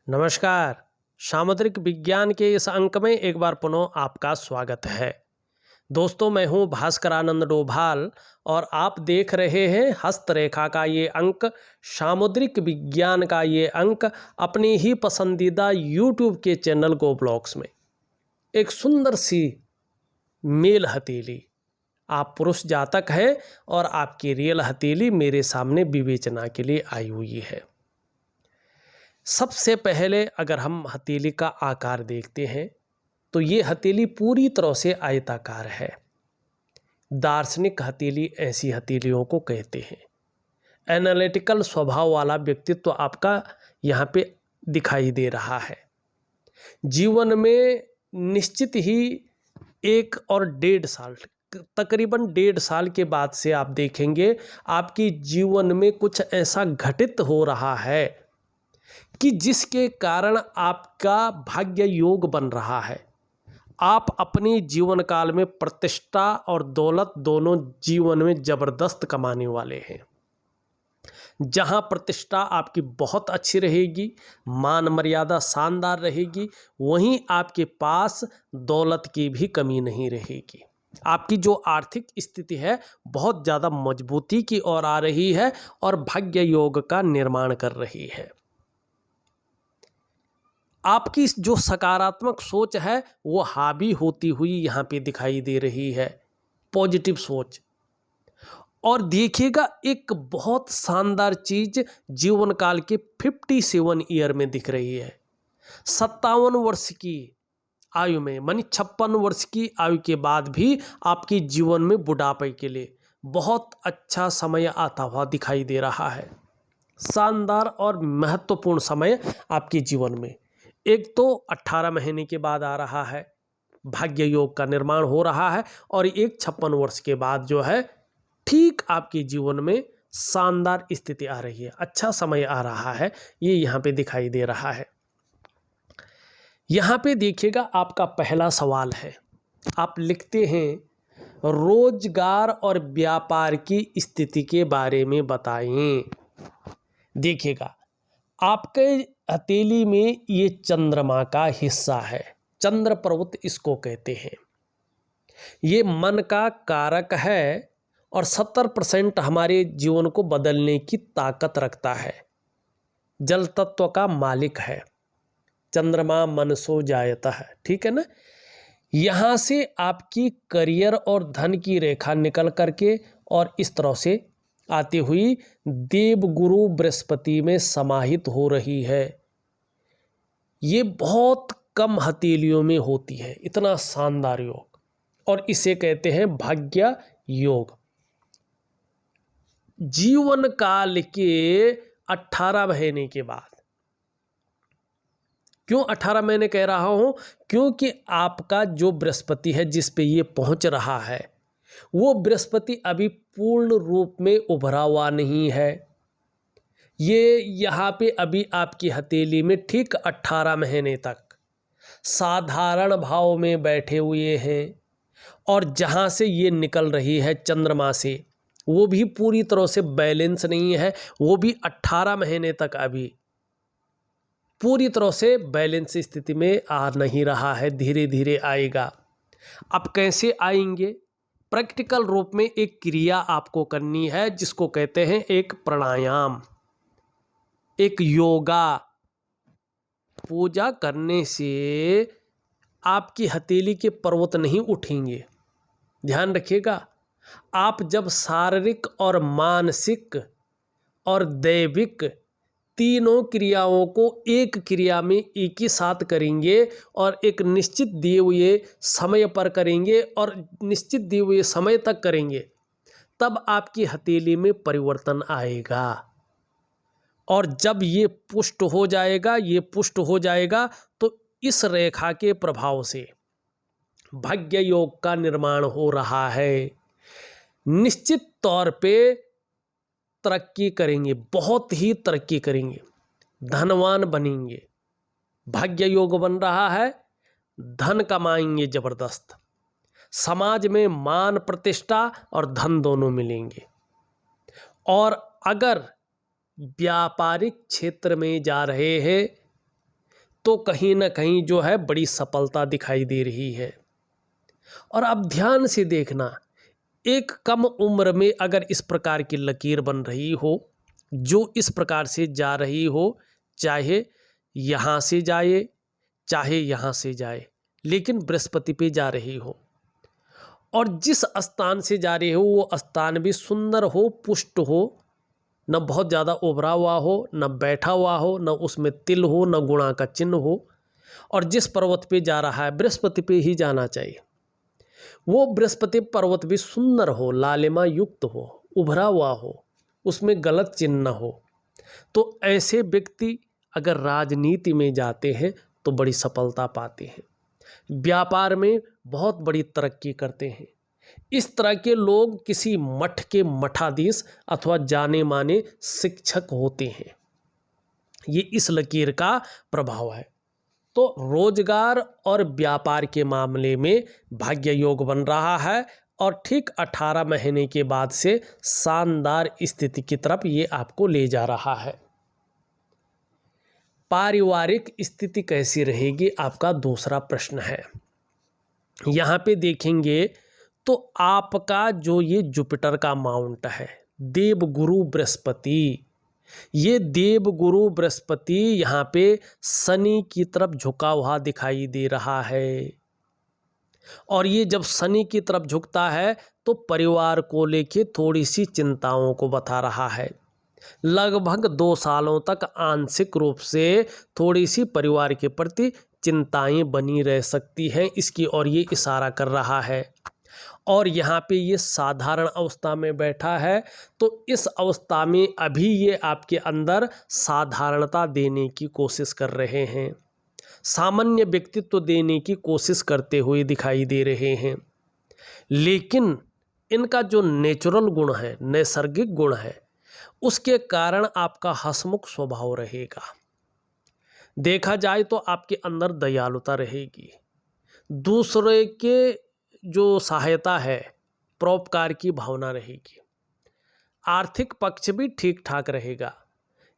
नमस्कार। सामुद्रिक विज्ञान के इस अंक में एक बार पुनः आपका स्वागत है। दोस्तों, मैं हूं भास्करानंद डोभाल और आप देख रहे हैं हस्तरेखा का ये अंक, सामुद्रिक विज्ञान का ये अंक अपनी ही पसंदीदा यूट्यूब के चैनल गो ब्लॉग्स में। एक सुंदर सी मेल हथेली, आप पुरुष जातक हैं और आपकी रियल हथेली मेरे सामने विवेचना के लिए आई हुई है। सबसे पहले अगर हम हथेली का आकार देखते हैं तो ये हथेली पूरी तरह से आयताकार है। दार्शनिक हथेली ऐसी हथेलियों को कहते हैं। एनालिटिकल स्वभाव वाला व्यक्तित्व आपका यहाँ पे दिखाई दे रहा है। जीवन में निश्चित ही 1.5 साल, तकरीबन 1.5 साल के बाद से आप देखेंगे आपकी जीवन में कुछ ऐसा घटित हो रहा है कि जिसके कारण आपका भाग्य योग बन रहा है। आप अपनी जीवन काल में प्रतिष्ठा और दौलत दोनों जीवन में ज़बरदस्त कमाने वाले हैं। जहां प्रतिष्ठा आपकी बहुत अच्छी रहेगी, मान मर्यादा शानदार रहेगी, वहीं आपके पास दौलत की भी कमी नहीं रहेगी। आपकी जो आर्थिक स्थिति है बहुत ज़्यादा मजबूती की ओर आ रही है और भाग्य योग का निर्माण कर रही है। आपकी जो सकारात्मक सोच है वो हावी होती हुई यहाँ पे दिखाई दे रही है, पॉजिटिव सोच। और देखिएगा एक बहुत शानदार चीज जीवन काल के 57 ईयर में दिख रही है। 57 वर्ष की आयु में, मानी 56 वर्ष की आयु के बाद भी आपकी जीवन में बुढ़ापे के लिए बहुत अच्छा समय आता हुआ दिखाई दे रहा है। शानदार और महत्वपूर्ण समय आपके जीवन में। एक तो 18 महीने के बाद आ रहा है, भाग्य योग का निर्माण हो रहा है, और एक 56 वर्ष के बाद जो है ठीक आपके जीवन में शानदार स्थिति आ रही है, अच्छा समय आ रहा है, ये यहाँ पे दिखाई दे रहा है। यहाँ पे देखिएगा आपका पहला सवाल है, आप लिखते हैं रोजगार और व्यापार की स्थिति के बारे में बताएं। देखिएगा आपके हथेली में ये चंद्रमा का हिस्सा है, चंद्र पर्वत इसको कहते हैं। ये मन का कारक है और 70% हमारे जीवन को बदलने की ताकत रखता है। जल तत्व का मालिक है। चंद्रमा मनसो जायता है, ठीक है ना। यहाँ से आपकी करियर और धन की रेखा निकल करके और इस तरह से आती हुई देवगुरु बृहस्पति में समाहित हो रही है। ये बहुत कम हथेलियों में होती है, इतना शानदार योग, और इसे कहते हैं भाग्य योग। जीवन काल के 18 महीने के बाद, क्यों 18 महीने कह रहा हूं, क्योंकि आपका जो बृहस्पति है जिस पे ये पहुंच रहा है वो बृहस्पति अभी पूर्ण रूप में उभरा हुआ नहीं है। ये यहाँ पे अभी आपकी हथेली में ठीक 18 महीने तक साधारण भाव में बैठे हुए हैं, और जहाँ से ये निकल रही है चंद्रमा से वो भी पूरी तरह से बैलेंस नहीं है। वो भी 18 महीने तक अभी पूरी तरह से बैलेंस स्थिति में आ नहीं रहा है, धीरे धीरे आएगा। अब कैसे आएंगे? प्रैक्टिकल रूप में एक क्रिया आपको करनी है जिसको कहते हैं एक प्राणायाम, एक योगा। पूजा करने से आपकी हथेली के पर्वत नहीं उठेंगे, ध्यान रखिएगा। आप जब शारीरिक और मानसिक और दैविक तीनों क्रियाओं को एक क्रिया में एक ही साथ करेंगे और एक निश्चित दिए हुए समय पर करेंगे और निश्चित दिए हुए समय तक करेंगे, तब आपकी हथेली में परिवर्तन आएगा। और जब ये पुष्ट हो जाएगा तो इस रेखा के प्रभाव से भाग्य योग का निर्माण हो रहा है। निश्चित तौर पे तरक्की करेंगे, बहुत ही तरक्की करेंगे, धनवान बनेंगे। भाग्य योग बन रहा है, धन कमाएंगे जबरदस्त, समाज में मान प्रतिष्ठा और धन दोनों मिलेंगे। और अगर व्यापारिक क्षेत्र में जा रहे हैं तो कहीं ना कहीं जो है बड़ी सफलता दिखाई दे रही है। और अब ध्यान से देखना, एक कम उम्र में अगर इस प्रकार की लकीर बन रही हो, जो इस प्रकार से जा रही हो, चाहे यहाँ से जाए चाहे यहाँ से जाए, लेकिन बृहस्पति पे जा रही हो, और जिस स्थान से जा रही हो वो स्थान भी सुंदर हो, पुष्ट हो, न बहुत ज़्यादा उभरा हुआ हो, न बैठा हुआ हो, न उसमें तिल हो, न गुणा का चिन्ह हो, और जिस पर्वत पे जा रहा है बृहस्पति पे ही जाना चाहिए, वो बृहस्पति पर्वत भी सुंदर हो, लालिमा युक्त हो, उभरा हुआ हो, उसमें गलत चिन्ह न हो, तो ऐसे व्यक्ति अगर राजनीति में जाते हैं तो बड़ी सफलता पाते हैं, व्यापार में बहुत बड़ी तरक्की करते हैं। इस तरह के लोग किसी मठ के मठाधीश अथवा जाने माने शिक्षक होते हैं। ये इस लकीर का प्रभाव है। तो रोजगार और व्यापार के मामले में भाग्य योग बन रहा है, और ठीक 18 महीने के बाद से शानदार स्थिति की तरफ ये आपको ले जा रहा है। पारिवारिक स्थिति कैसी रहेगी, आपका दूसरा प्रश्न है। यहाँ पे देखेंगे तो आपका जो ये जुपिटर का माउंट है, देवगुरु बृहस्पति, ये देवगुरु बृहस्पति यहाँ पे शनि की तरफ झुका हुआ दिखाई दे रहा है। और ये जब शनि की तरफ झुकता है तो परिवार को लेके थोड़ी सी चिंताओं को बता रहा है। लगभग 2 सालों तक आंशिक रूप से थोड़ी सी परिवार के प्रति चिंताएं बनी रह सकती हैं, इसकी ओर ये इशारा कर रहा है। और यहाँ पे ये साधारण अवस्था में बैठा है, तो इस अवस्था में अभी ये आपके अंदर साधारणता देने की कोशिश कर रहे हैं, सामान्य व्यक्तित्व देने की कोशिश करते हुए दिखाई दे रहे हैं। लेकिन इनका जो नेचुरल गुण है, नैसर्गिक गुण है, उसके कारण आपका हंसमुख स्वभाव रहेगा। देखा जाए तो आपके अंदर दयालुता रहेगी, दूसरे के जो सहायता है, परोपकार की भावना रहेगी। आर्थिक पक्ष भी ठीक ठाक रहेगा।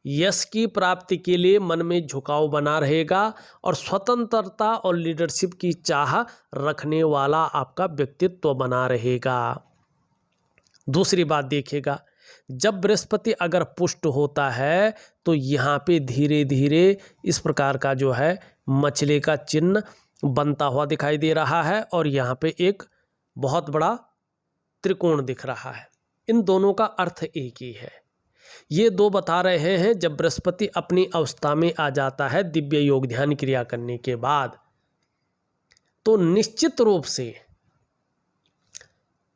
यश की प्राप्ति के लिए मन में झुकाव बना रहेगा, और स्वतंत्रता और लीडरशिप की चाह रखने वाला आपका व्यक्तित्व बना रहेगा। दूसरी बात देखिएगा, जब बृहस्पति अगर पुष्ट होता है तो यहाँ पे धीरे धीरे इस प्रकार का जो है मछली का चिन्ह बनता हुआ दिखाई दे रहा है, और यहाँ पे एक बहुत बड़ा त्रिकोण दिख रहा है। इन दोनों का अर्थ एक ही है। ये दो बता रहे हैं जब बृहस्पति अपनी अवस्था में आ जाता है दिव्य योग ध्यान क्रिया करने के बाद, तो निश्चित रूप से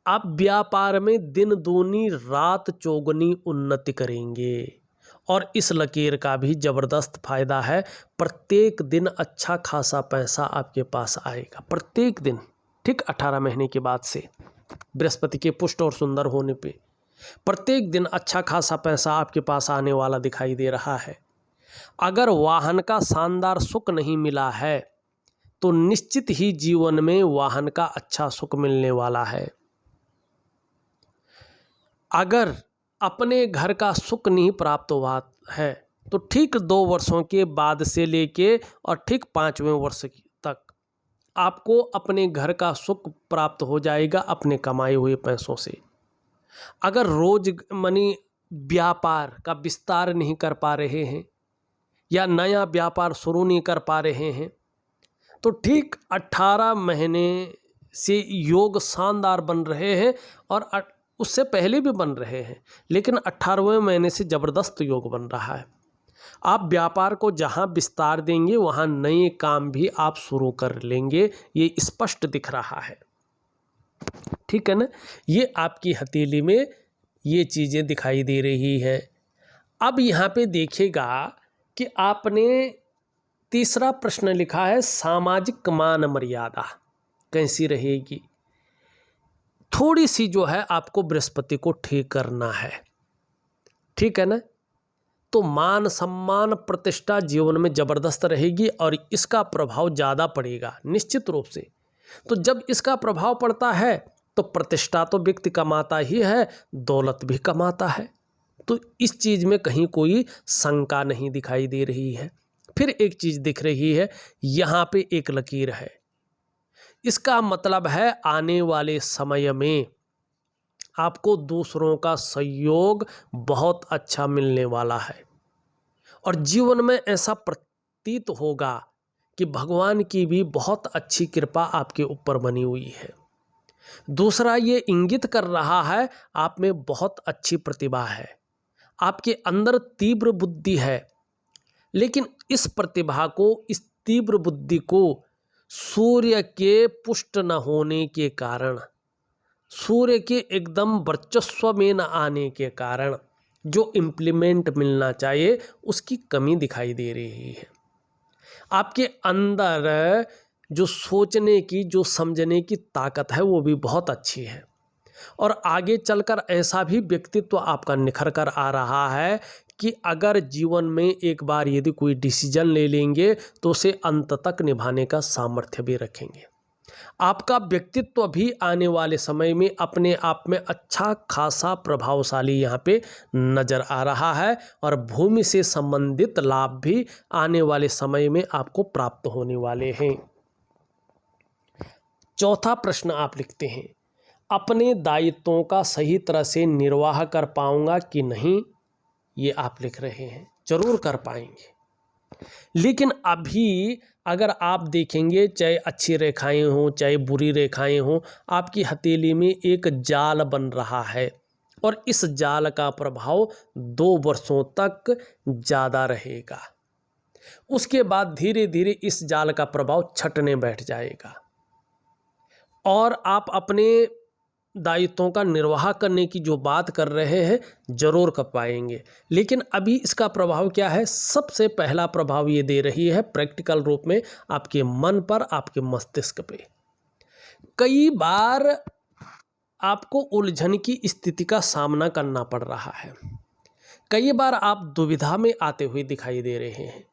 आप व्यापार में दिन दूनी रात चौगुनी उन्नति करेंगे। और इस लकीर का भी ज़बरदस्त फायदा है, प्रत्येक दिन अच्छा खासा पैसा आपके पास आएगा, प्रत्येक दिन। ठीक 18 महीने के बाद से बृहस्पति के पुष्ट और सुंदर होने पे प्रत्येक दिन अच्छा खासा पैसा आपके पास आने वाला दिखाई दे रहा है। अगर वाहन का शानदार सुख नहीं मिला है तो निश्चित ही जीवन में वाहन का अच्छा सुख मिलने वाला है। अगर अपने घर का सुख नहीं प्राप्त हुआ है तो ठीक 2 वर्षों के बाद से लेके और ठीक 5वें वर्ष तक आपको अपने घर का सुख प्राप्त हो जाएगा अपने कमाए हुए पैसों से। अगर रोज मनी व्यापार का विस्तार नहीं कर पा रहे हैं या नया व्यापार शुरू नहीं कर पा रहे हैं तो ठीक 18 महीने से योग शानदार बन रहे हैं, और उससे पहले भी बन रहे हैं, लेकिन 18वें महीने से ज़बरदस्त योग बन रहा है। आप व्यापार को जहां विस्तार देंगे वहां नए काम भी आप शुरू कर लेंगे, ये स्पष्ट दिख रहा है। ठीक है ना, ये आपकी हथेली में ये चीज़ें दिखाई दे रही है। अब यहाँ पे देखिएगा कि आपने तीसरा प्रश्न लिखा है सामाजिक मान मर्यादा कैसी रहेगी। थोड़ी सी जो है आपको बृहस्पति को ठीक करना है, ठीक है ना, तो मान सम्मान प्रतिष्ठा जीवन में ज़बरदस्त रहेगी और इसका प्रभाव ज़्यादा पड़ेगा निश्चित रूप से। तो जब इसका प्रभाव पड़ता है तो प्रतिष्ठा तो व्यक्ति कमाता ही है, दौलत भी कमाता है, तो इस चीज़ में कहीं कोई शंका नहीं दिखाई दे रही है। फिर एक चीज़ दिख रही है, यहाँ पे एक लकीर है। इसका मतलब है आने वाले समय में आपको दूसरों का सहयोग बहुत अच्छा मिलने वाला है और जीवन में ऐसा प्रतीत होगा कि भगवान की भी बहुत अच्छी कृपा आपके ऊपर बनी हुई है। दूसरा, ये इंगित कर रहा है आप में बहुत अच्छी प्रतिभा है, आपके अंदर तीव्र बुद्धि है, लेकिन इस प्रतिभा को, इस तीव्र बुद्धि को सूर्य के पुष्ट न होने के कारण, सूर्य के एकदम वर्चस्व में न आने के कारण जो इम्प्लीमेंट मिलना चाहिए उसकी कमी दिखाई दे रही है। आपके अंदर जो सोचने की, जो समझने की ताकत है वो भी बहुत अच्छी है और आगे चलकर ऐसा भी व्यक्तित्व आपका निखर कर आ रहा है कि अगर जीवन में एक बार यदि कोई डिसीजन ले लेंगे तो उसे अंत तक निभाने का सामर्थ्य भी रखेंगे। आपका व्यक्तित्व भी आने वाले समय में अपने आप में अच्छा खासा प्रभावशाली यहाँ पे नज़र आ रहा है और भूमि से संबंधित लाभ भी आने वाले समय में आपको प्राप्त होने वाले हैं। चौथा प्रश्न आप लिखते हैं, अपने दायित्वों का सही तरह से निर्वाह कर पाऊंगा कि नहीं। ये आप लिख रहे हैं जरूर कर पाएंगे, लेकिन अभी अगर आप देखेंगे चाहे अच्छी रेखाएं हों चाहे बुरी रेखाएं हों, आपकी हथेली में एक जाल बन रहा है और इस जाल का प्रभाव 2 वर्षों तक ज़्यादा रहेगा। उसके बाद धीरे धीरे इस जाल का प्रभाव छटने बैठ जाएगा और आप अपने दायित्वों का निर्वाह करने की जो बात कर रहे हैं जरूर कर पाएंगे। लेकिन अभी इसका प्रभाव क्या है? सबसे पहला प्रभाव ये दे रही है प्रैक्टिकल रूप में आपके मन पर, आपके मस्तिष्क पे। कई बार आपको उलझन की स्थिति का सामना करना पड़ रहा है, कई बार आप दुविधा में आते हुए दिखाई दे रहे हैं,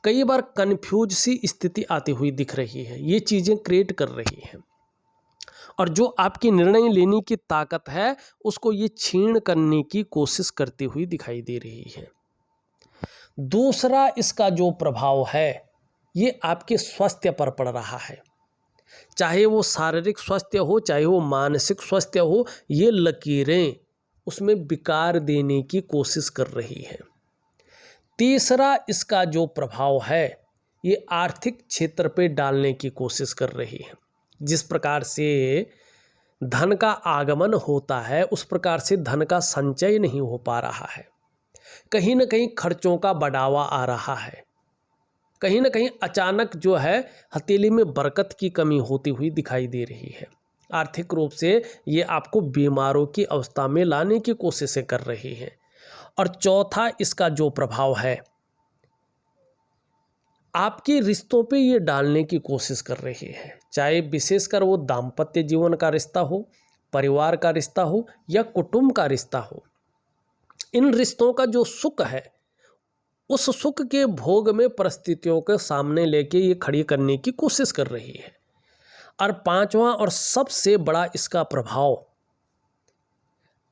कई बार कन्फ्यूज सी स्थिति आती हुई दिख रही है। ये चीज़ें क्रिएट कर रही हैं और जो आपकी निर्णय लेने की ताकत है उसको ये छीन करने की कोशिश करती हुई दिखाई दे रही है। दूसरा, इसका जो प्रभाव है ये आपके स्वास्थ्य पर पड़ रहा है, चाहे वो शारीरिक स्वास्थ्य हो चाहे वो मानसिक स्वास्थ्य हो, ये लकीरें उसमें विकार देने की कोशिश कर रही है। तीसरा, इसका जो प्रभाव है ये आर्थिक क्षेत्र पे डालने की कोशिश कर रही है। जिस प्रकार से धन का आगमन होता है उस प्रकार से धन का संचय नहीं हो पा रहा है, कहीं ना कहीं खर्चों का बढ़ावा आ रहा है, कहीं ना कहीं अचानक जो है हथेली में बरकत की कमी होती हुई दिखाई दे रही है। आर्थिक रूप से ये आपको बीमारों की अवस्था में लाने की कोशिशें कर रही है। और चौथा, इसका जो प्रभाव है आपके रिश्तों पे ये डालने की कोशिश कर रही है, चाहे विशेषकर वो दाम्पत्य जीवन का रिश्ता हो, परिवार का रिश्ता हो या कुटुंब का रिश्ता हो। इन रिश्तों का जो सुख है उस सुख के भोग में परिस्थितियों के सामने लेके ये खड़ी करने की कोशिश कर रही है। और पांचवा और सबसे बड़ा इसका प्रभाव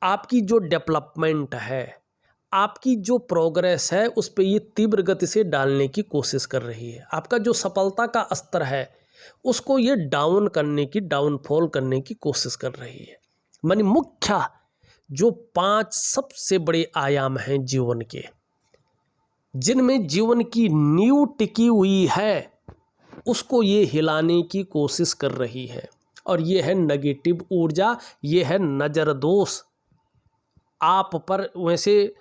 आपकी जो डेवलपमेंट है, आपकी जो प्रोग्रेस है उस पे ये तीव्र गति से डालने की कोशिश कर रही है। आपका जो सफलता का स्तर है उसको ये डाउन करने की, डाउनफॉल करने की कोशिश कर रही है। मानी मुख्य जो 5 सबसे बड़े आयाम हैं जीवन के, जिनमें जीवन की नींव टिकी हुई है, उसको ये हिलाने की कोशिश कर रही है। और ये है नेगेटिव ऊर्जा, ये है नज़र दोष आप पर। वैसे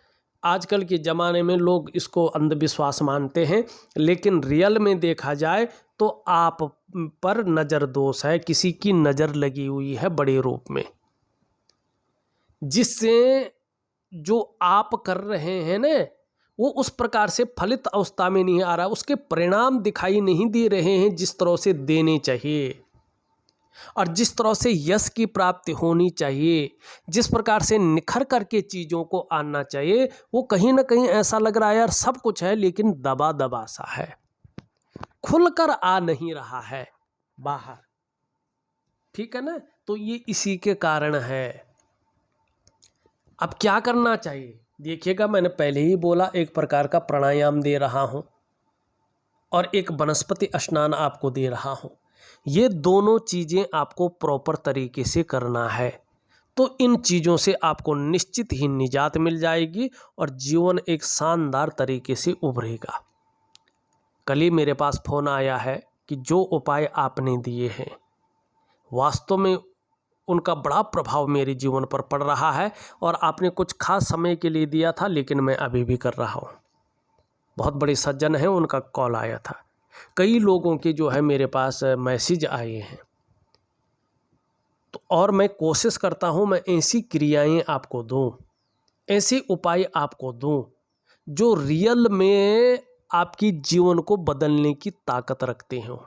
आजकल के ज़माने में लोग इसको अंधविश्वास मानते हैं, लेकिन रियल में देखा जाए तो आप पर नज़र दोष है, किसी की नज़र लगी हुई है बड़े रूप में, जिससे जो आप कर रहे हैं ना वो उस प्रकार से फलित अवस्था में नहीं आ रहा, उसके परिणाम दिखाई नहीं दे रहे हैं जिस तरह से देने चाहिए और जिस तरह से यश की प्राप्ति होनी चाहिए, जिस प्रकार से निखर करके चीज़ों को आना चाहिए, वो कहीं ना कहीं ऐसा लग रहा है यार सब कुछ है लेकिन दबा दबा सा है, खुलकर आ नहीं रहा है बाहर। ठीक है ना? तो ये इसी के कारण है। अब क्या करना चाहिए देखिएगा, मैंने पहले ही बोला एक प्रकार का प्राणायाम दे रहा हूँ। और एक वनस्पति स्नान आपको दे रहा हूँ। ये दोनों चीज़ें आपको प्रॉपर तरीके से करना है, तो इन चीज़ों से आपको निश्चित ही निजात मिल जाएगी और जीवन एक शानदार तरीके से उभरेगा। कल ही मेरे पास फ़ोन आया है कि जो उपाय आपने दिए हैं वास्तव में उनका बड़ा प्रभाव मेरे जीवन पर पड़ रहा है, और आपने कुछ खास समय के लिए दिया था, लेकिन मैं अभी भी कर रहा हूँ। बहुत बड़े सज्जन हैं, उनका कॉल आया था। कई लोगों के जो है मेरे पास मैसेज आए हैं, तो और मैं कोशिश करता हूँ मैं ऐसी क्रियाएं आपको दूँ, ऐसे उपाय आपको दूँ जो रियल में आपकी जीवन को बदलने की ताकत रखते हों।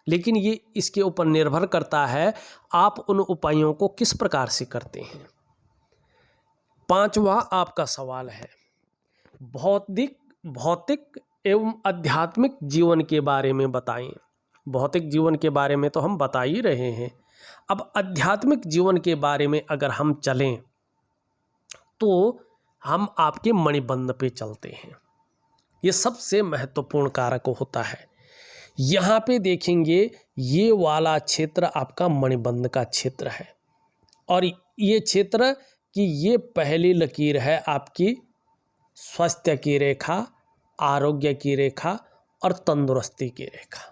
लेकिन ये इसके ऊपर निर्भर करता है आप उन उपायों को किस प्रकार से करते हैं। पांचवा आपका सवाल है भौतिक एवं आध्यात्मिक जीवन के बारे में बताएं। भौतिक जीवन के बारे में तो हम बता ही रहे हैं, अब आध्यात्मिक जीवन के बारे में अगर हम चलें तो हम आपके मणिबंध पे चलते हैं। ये सबसे महत्वपूर्ण कारक होता है। यहाँ पे देखेंगे ये वाला क्षेत्र आपका मणिबंध का क्षेत्र है, और ये क्षेत्र की ये पहली लकीर है आपकी स्वास्थ्य की रेखा, आरोग्य की रेखा और तंदुरुस्ती की रेखा।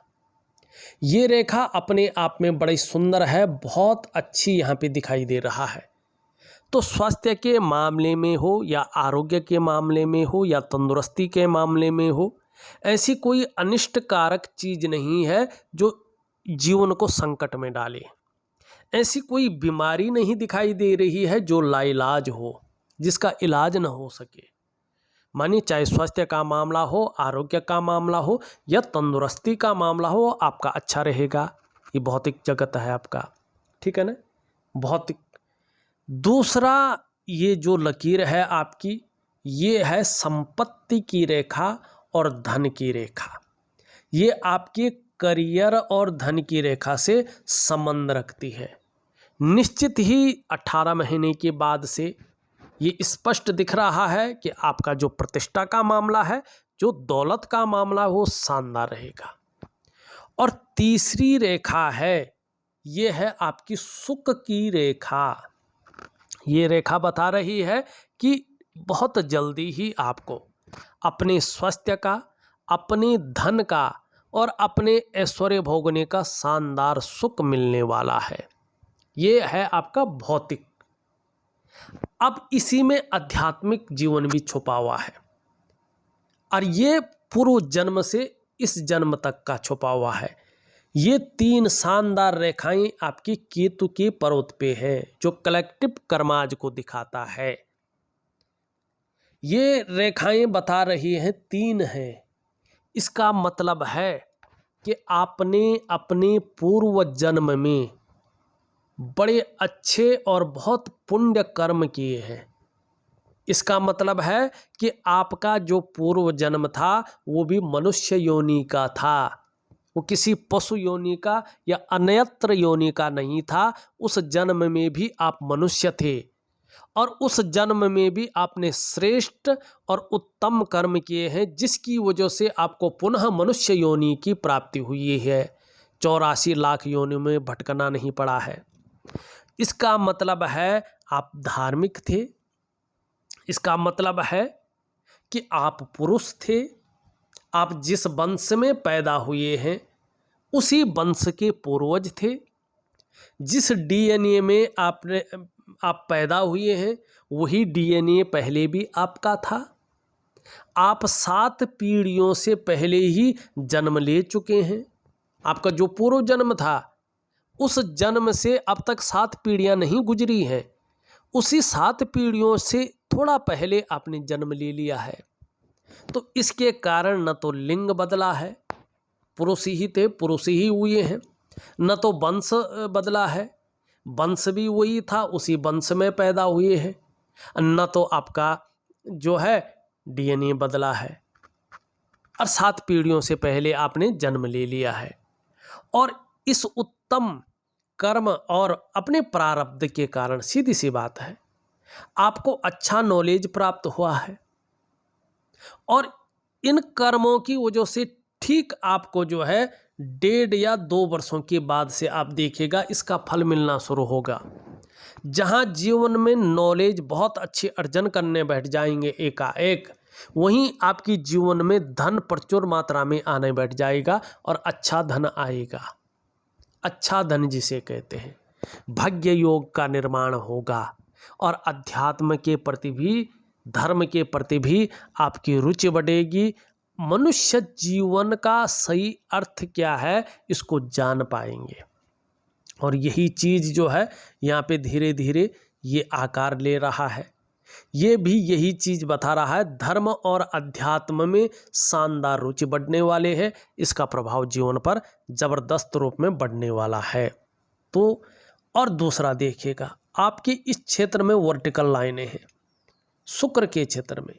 ये रेखा अपने आप में बड़ी सुंदर है, बहुत अच्छी यहाँ पे दिखाई दे रहा है। तो स्वास्थ्य के मामले में हो या आरोग्य के मामले में हो या तंदुरुस्ती के मामले में हो, ऐसी कोई अनिष्ट कारक चीज नहीं है जो जीवन को संकट में डाले। ऐसी कोई बीमारी नहीं दिखाई दे रही है जो लाइलाज हो, जिसका इलाज न हो सके। मानिए चाहे स्वास्थ्य का मामला हो, आरोग्य का मामला हो या तंदुरुस्ती का मामला हो, आपका अच्छा रहेगा। ये भौतिक जगत है आपका, ठीक है ना, भौतिक। दूसरा ये जो लकीर है आपकी, ये है संपत्ति की रेखा और धन की रेखा। ये आपके करियर और धन की रेखा से संबंध रखती है। निश्चित ही 18 महीने के बाद से ये स्पष्ट दिख रहा है कि आपका जो प्रतिष्ठा का मामला है, जो दौलत का मामला है, वो शानदार रहेगा। और तीसरी रेखा है, ये है आपकी सुख की रेखा। ये रेखा बता रही है कि बहुत जल्दी ही आपको अपने स्वास्थ्य का, अपने धन का और अपने ऐश्वर्य भोगने का शानदार सुख मिलने वाला है। ये है आपका भौतिक। अब इसी में आध्यात्मिक जीवन भी छुपा हुआ है, और ये पूर्व जन्म से इस जन्म तक का छुपा हुआ है। ये 3 शानदार रेखाएं आपकी केतु के पर्वत पे है, जो कलेक्टिव कर्माज को दिखाता है। ये रेखाएं बता रही हैं 3 हैं। इसका मतलब है कि आपने अपने पूर्व जन्म में बड़े अच्छे और बहुत पुण्य कर्म किए हैं। इसका मतलब है कि आपका जो पूर्व जन्म था वो भी मनुष्य योनि का था, वो किसी पशु योनि का या अन्यत्र योनि का नहीं था। उस जन्म में भी आप मनुष्य थे, और उस जन्म में भी आपने श्रेष्ठ और उत्तम कर्म किए हैं, जिसकी वजह से आपको पुनः मनुष्य योनि की प्राप्ति हुई है। 84 लाख योनि में भटकना नहीं पड़ा है। इसका मतलब है आप धार्मिक थे। इसका मतलब है कि आप पुरुष थे। आप जिस वंश में पैदा हुए हैं उसी वंश के पूर्वज थे। जिस डीएनए में आप पैदा हुए हैं वही डीएनए पहले भी आपका था। आप 7 पीढ़ियों से पहले ही जन्म ले चुके हैं। आपका जो पूर्व जन्म था उस जन्म से अब तक 7 पीढ़ियां नहीं गुजरी हैं। उसी 7 पीढ़ियों से थोड़ा पहले आपने जन्म ले लिया है। तो इसके कारण न तो लिंग बदला है, पुरुष ही थे, पुरुष ही हुए हैं, न तो वंश बदला है, वंश भी वही था, उसी वंश में पैदा हुए हैं, न तो आपका जो है डीएनए बदला है, और 7 पीढ़ियों से पहले आपने जन्म ले लिया है। और इस उत्तम कर्म और अपने प्रारब्ध के कारण सीधी सी बात है आपको अच्छा नॉलेज प्राप्त हुआ है, और इन कर्मों की वजह से ठीक आपको जो है 1.5 या 2 वर्षों के बाद से आप देखिएगा इसका फल मिलना शुरू होगा। जहाँ जीवन में नॉलेज बहुत अच्छी अर्जन करने बैठ जाएंगे एकाएक, वहीं आपकी जीवन में धन प्रचुर मात्रा में आने बैठ जाएगा और अच्छा धन आएगा। अच्छा धन जिसे कहते हैं, भाग्य योग का निर्माण होगा और अध्यात्म के प्रति भी, धर्म के प्रति भी आपकी रुचि बढ़ेगी। मनुष्य जीवन का सही अर्थ क्या है इसको जान पाएंगे और यही चीज़ जो है यहाँ पे धीरे धीरे ये आकार ले रहा है। ये भी यही चीज़ बता रहा है, धर्म और अध्यात्म में शानदार रुचि बढ़ने वाले हैं। इसका प्रभाव जीवन पर जबरदस्त रूप में बढ़ने वाला है। तो और दूसरा देखिएगा, आपके इस क्षेत्र में वर्टिकल लाइनें हैं, शुक्र के क्षेत्र में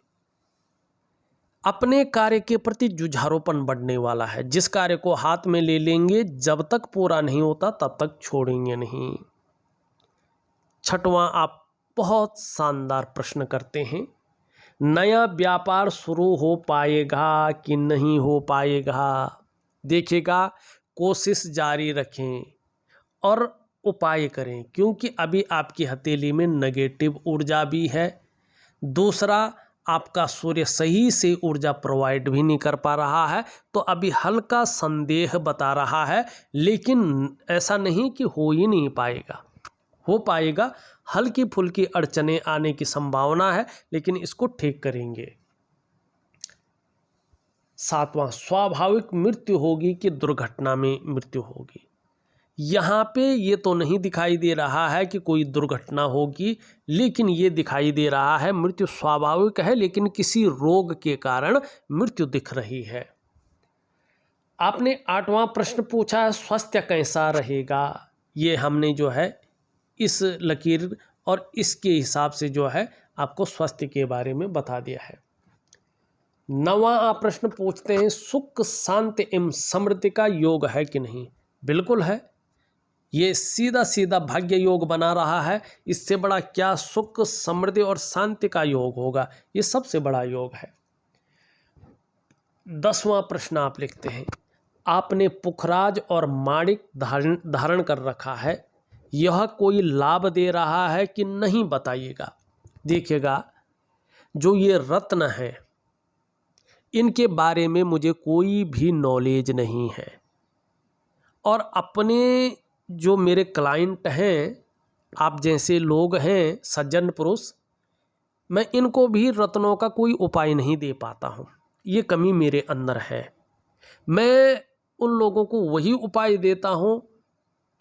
अपने कार्य के प्रति जुझारूपन बढ़ने वाला है। जिस कार्य को हाथ में ले लेंगे, जब तक पूरा नहीं होता तब तक छोड़ेंगे नहीं। छठवां, आप बहुत शानदार प्रश्न करते हैं, नया व्यापार शुरू हो पाएगा कि नहीं हो पाएगा। देखिएगा, कोशिश जारी रखें और उपाय करें, क्योंकि अभी आपकी हथेली में नेगेटिव ऊर्जा भी है। दूसरा, आपका सूर्य सही से ऊर्जा प्रोवाइड भी नहीं कर पा रहा है, तो अभी हल्का संदेह बता रहा है, लेकिन ऐसा नहीं कि हो ही नहीं पाएगा, हो पाएगा। हल्की फुल्की अड़चनें आने की संभावना है, लेकिन इसको ठीक करेंगे। सातवां, स्वाभाविक मृत्यु होगी कि दुर्घटना में मृत्यु होगी। यहाँ पे ये तो नहीं दिखाई दे रहा है कि कोई दुर्घटना होगी, लेकिन ये दिखाई दे रहा है मृत्यु स्वाभाविक है, लेकिन किसी रोग के कारण मृत्यु दिख रही है। आपने 8वां प्रश्न पूछा है, स्वास्थ्य कैसा रहेगा। ये हमने जो है इस लकीर और इसके हिसाब से जो है आपको स्वास्थ्य के बारे में बता दिया है। 9वां आप प्रश्न पूछते हैं, सुख शांति एवं समृद्धि का योग है कि नहीं। बिल्कुल है, ये सीधा सीधा भाग्य योग बना रहा है। इससे बड़ा क्या सुख समृद्धि और शांति का योग होगा, ये सबसे बड़ा योग है। 10वां प्रश्न आप लिखते हैं, आपने पुखराज और माणिक धारण कर रखा है, यह कोई लाभ दे रहा है कि नहीं, बताइएगा। देखिएगा, जो ये रत्न है इनके बारे में मुझे कोई भी नॉलेज नहीं है, और अपने जो मेरे क्लाइंट हैं, आप जैसे लोग हैं, सज्जन पुरुष, मैं इनको भी रत्नों का कोई उपाय नहीं दे पाता हूँ। ये कमी मेरे अंदर है। मैं उन लोगों को वही उपाय देता हूँ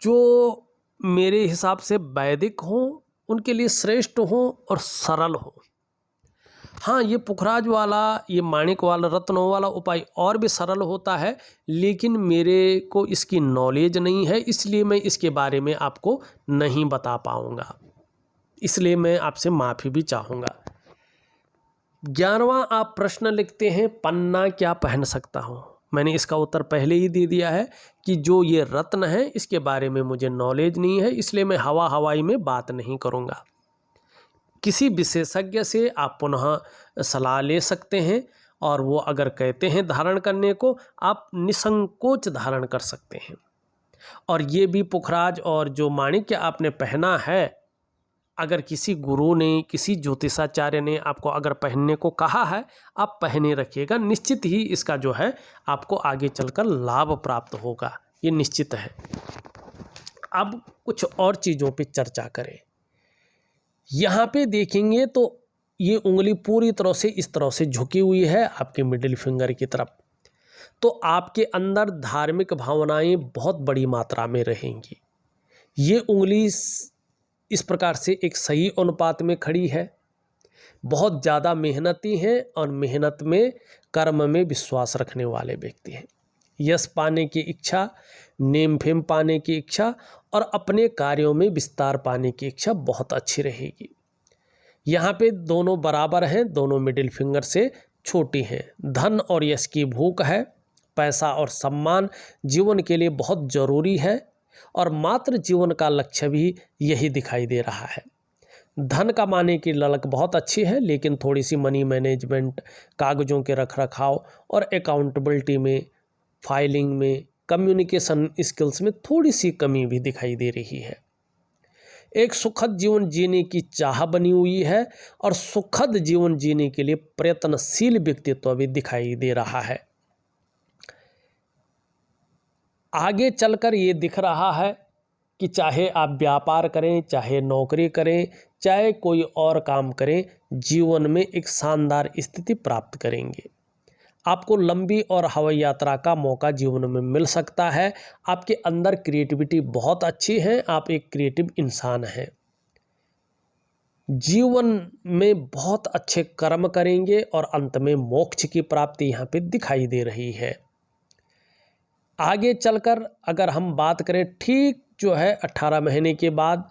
जो मेरे हिसाब से वैदिक हों, उनके लिए श्रेष्ठ हों और सरल हो। हाँ, ये पुखराज वाला, ये माणिक वाला, रत्नों वाला उपाय और भी सरल होता है, लेकिन मेरे को इसकी नॉलेज नहीं है, इसलिए मैं इसके बारे में आपको नहीं बता पाऊँगा। इसलिए मैं आपसे माफ़ी भी चाहूँगा। 11वां आप प्रश्न लिखते हैं, पन्ना क्या पहन सकता हूँ। मैंने इसका उत्तर पहले ही दे दिया है कि जो ये रत्न है इसके बारे में मुझे नॉलेज नहीं है, इसलिए मैं हवाई में बात नहीं करूँगा। किसी विशेषज्ञ से आप पुनः सलाह ले सकते हैं, और वो अगर कहते हैं धारण करने को, आप निसंकोच धारण कर सकते हैं। और ये भी पुखराज और जो माणिक्य आपने पहना है, अगर किसी गुरु ने, किसी ज्योतिषाचार्य ने आपको अगर पहनने को कहा है, आप पहने रखिएगा। निश्चित ही इसका जो है आपको आगे चलकर लाभ प्राप्त होगा, ये निश्चित है। अब कुछ और चीज़ों पे चर्चा करें। यहाँ पे देखेंगे तो ये उंगली पूरी तरह से इस तरह से झुकी हुई है आपके मिडिल फिंगर की तरफ, तो आपके अंदर धार्मिक भावनाएं बहुत बड़ी मात्रा में रहेंगी। ये उंगली इस प्रकार से एक सही अनुपात में खड़ी है, बहुत ज़्यादा मेहनती हैं और मेहनत में, कर्म में विश्वास रखने वाले व्यक्ति हैं। यश पाने की इच्छा, नेम फेम पाने की इच्छा और अपने कार्यों में विस्तार पाने की इच्छा बहुत अच्छी रहेगी। यहाँ पे दोनों बराबर हैं, दोनों मिडिल फिंगर से छोटी हैं। धन और यश की भूख है, पैसा और सम्मान जीवन के लिए बहुत ज़रूरी है, और मात्र जीवन का लक्ष्य भी यही दिखाई दे रहा है। धन कमाने की ललक बहुत अच्छी है, लेकिन थोड़ी सी मनी मैनेजमेंट, कागज़ों के रख रखाव और अकाउंटेबिलिटी में फाइलिंग में, कम्युनिकेशन स्किल्स में थोड़ी सी कमी भी दिखाई दे रही है। एक सुखद जीवन जीने की चाह बनी हुई है और सुखद जीवन जीने के लिए प्रयत्नशील व्यक्तित्व भी दिखाई दे रहा है। आगे चलकर ये दिख रहा है कि चाहे आप व्यापार करें, चाहे नौकरी करें, चाहे कोई और काम करें, जीवन में एक शानदार स्थिति प्राप्त करेंगे। आपको लंबी और हवाई यात्रा का मौका जीवन में मिल सकता है। आपके अंदर क्रिएटिविटी बहुत अच्छी है, आप एक क्रिएटिव इंसान हैं। जीवन में बहुत अच्छे कर्म करेंगे और अंत में मोक्ष की प्राप्ति यहाँ पे दिखाई दे रही है। आगे चलकर अगर हम बात करें, ठीक जो है 18 महीने के बाद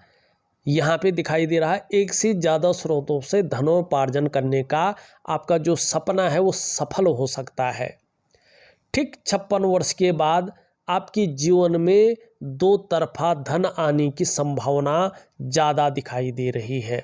यहाँ पे दिखाई दे रहा है एक से ज़्यादा स्रोतों से धनोपार्जन करने का आपका जो सपना है वो सफल हो सकता है। ठीक 56 वर्ष के बाद आपकी जीवन में दो तरफा धन आने की संभावना ज़्यादा दिखाई दे रही है।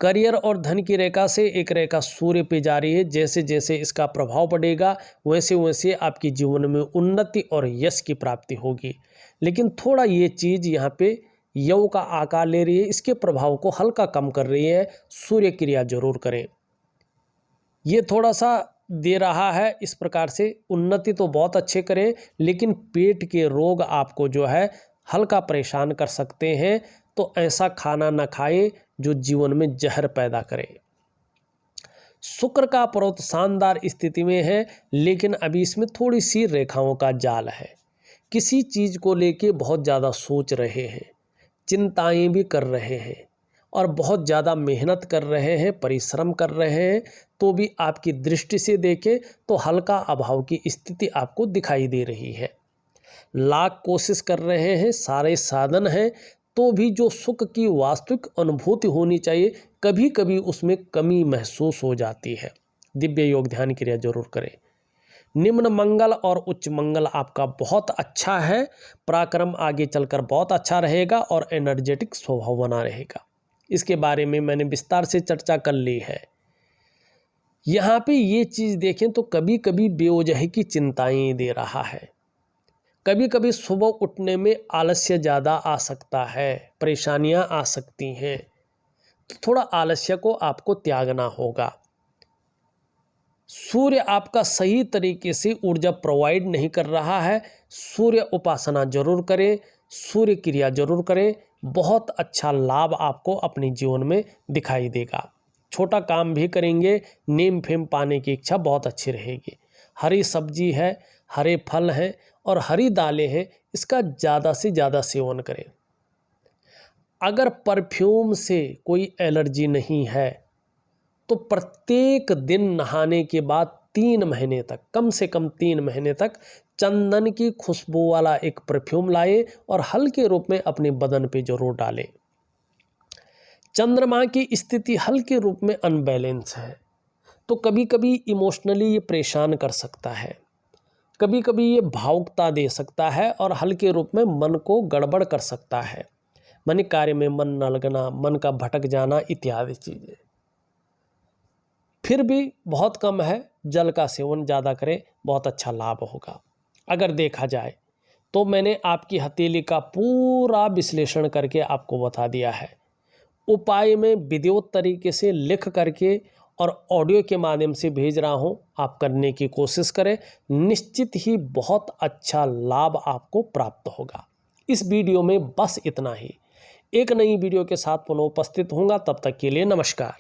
करियर और धन की रेखा से एक रेखा सूर्य पे जा रही है। जैसे जैसे इसका प्रभाव पड़ेगा वैसे वैसे आपके जीवन में उन्नति और यश की प्राप्ति होगी। लेकिन थोड़ा ये चीज़ यहाँ पे यव का आकार ले रही है, इसके प्रभाव को हल्का कम कर रही है। सूर्य क्रिया जरूर करें, ये थोड़ा सा दे रहा है। इस प्रकार से उन्नति तो बहुत अच्छे करें, लेकिन पेट के रोग आपको जो है हल्का परेशान कर सकते हैं। तो ऐसा खाना न खाएं जो जीवन में जहर पैदा करे। शुक्र का पर्वत शानदार स्थिति में है, लेकिन अभी इसमें थोड़ी सी रेखाओं का जाल है। किसी चीज़ को लेके बहुत ज़्यादा सोच रहे हैं, चिंताएं भी कर रहे हैं और बहुत ज़्यादा मेहनत कर रहे हैं, परिश्रम कर रहे हैं, तो भी आपकी दृष्टि से देखें तो हल्का अभाव की स्थिति आपको दिखाई दे रही है। लाख कोशिश कर रहे हैं, सारे साधन हैं, तो भी जो सुख की वास्तविक अनुभूति होनी चाहिए कभी कभी उसमें कमी महसूस हो जाती है। दिव्य योग ध्यान क्रिया जरूर करें। निम्न मंगल और उच्च मंगल आपका बहुत अच्छा है। पराक्रम आगे चलकर बहुत अच्छा रहेगा और एनर्जेटिक स्वभाव बना रहेगा। इसके बारे में मैंने विस्तार से चर्चा कर ली है। यहाँ पे ये चीज़ देखें तो कभी कभी बेवजह की चिंताएं दे रहा है। कभी कभी सुबह उठने में आलस्य ज़्यादा आ सकता है, परेशानियाँ आ सकती हैं, तो थोड़ा आलस्य को आपको त्यागना होगा। सूर्य आपका सही तरीके से ऊर्जा प्रोवाइड नहीं कर रहा है। सूर्य उपासना जरूर करें, सूर्य क्रिया जरूर करें, बहुत अच्छा लाभ आपको अपने जीवन में दिखाई देगा। छोटा काम भी करेंगे, नेम फेम पाने की इच्छा बहुत अच्छी रहेगी। हरी सब्जी है, हरे फल हैं और हरी दालें हैं, इसका ज़्यादा से ज़्यादा सेवन करें। अगर परफ्यूम से कोई एलर्जी नहीं है तो प्रत्येक दिन नहाने के बाद 3 महीने तक, कम से कम 3 महीने तक चंदन की खुशबू वाला एक परफ्यूम लाएं और हल्के रूप में अपने बदन पे जरूर डालें। चंद्रमा की स्थिति हल्के रूप में अनबैलेंस है, तो कभी कभी इमोशनली ये परेशान कर सकता है, कभी कभी ये भावुकता दे सकता है और हल्के रूप में मन को गड़बड़ कर सकता है। मन कार्य में मन न लगना, मन का भटक जाना इत्यादि चीज़ें। फिर भी बहुत कम है, जल का सेवन ज़्यादा करें, बहुत अच्छा लाभ होगा। अगर देखा जाए तो मैंने आपकी हथेली का पूरा विश्लेषण करके आपको बता दिया है। उपाय में विधिवत तरीके से लिख करके और ऑडियो के माध्यम से भेज रहा हूँ, आप करने की कोशिश करें, निश्चित ही बहुत अच्छा लाभ आपको प्राप्त होगा। इस वीडियो में बस इतना ही। एक नई वीडियो के साथ पुनः उपस्थित होऊंगा, तब तक के लिए नमस्कार।